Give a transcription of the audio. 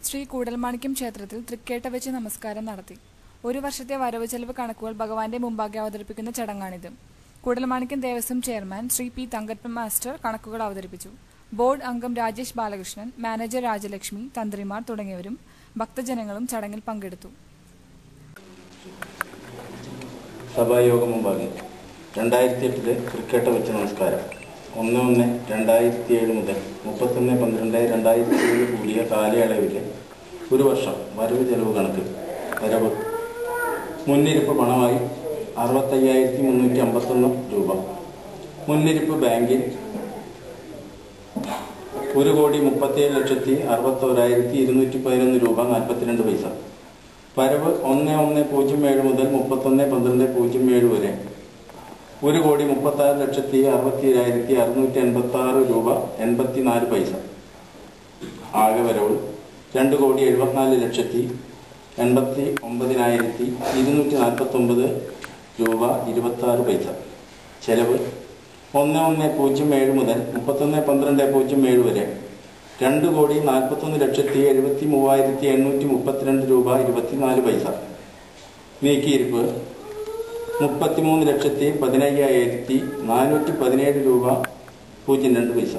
ശ്രീ കൂടൽമാണിക്യം ക്ഷേത്രത്തിൽ തൃക്കേട്ട വെച്ച് നമസ്കാരം നടത്തി. ഒരു വർഷത്തെ വരവ് ചെലവ് കണക്കുകൾ ഭഗവാന്റെ മുമ്പാകെ അവതരിപ്പിക്കുന്ന ചടങ്ങാണിത്. Koodalmanikyam Devaswom chairman Shri P Thankappan master കണക്കുകൾ അവതരിപ്പിച്ചു. ബോർഡ് അംഗം രാജേഷ് ബാലകൃഷ്ണൻ, മാനേജർ രാജലക്ഷ്മി, തന്ത്രിമാർ തുടങ്ങിയവരും ഭക്തജനങ്ങളും ചടങ്ങിൽ പങ്കെടുത്തു. സഭായോഗം മുമ്പാകെ 2008 തൃക്കേട്ട വെച്ച് നമസ്കാരം 1/1/2007 മുതൽ 31/12/2007 കൂടിയ കാലയളവിലെ ഒരു വർഷം വരവ് ചെലവ് കണക്ക്. വരവ് മുന്നിരിപ്പ് പണമായി 65,351 രൂപ. മുന്നിരിപ്പ് ബാങ്കിൽ 1,37,61,211 രൂപ 42 പൈസ. വരവ് 1/1/07 മുതൽ 31/12/07 വരെ 1,36,61,686 രൂപ 84 പൈസ. ആകെ വരവ് 2,74,89,249 രൂപ 26 പൈസ. ചെലവ് 1/1/07 മുതൽ 31/12/07 വരെ 2,41,73,832 രൂപ 24 പൈസ. നീക്കിയിരിപ്പ് 33,15,417 രൂപ 02 പൈസ.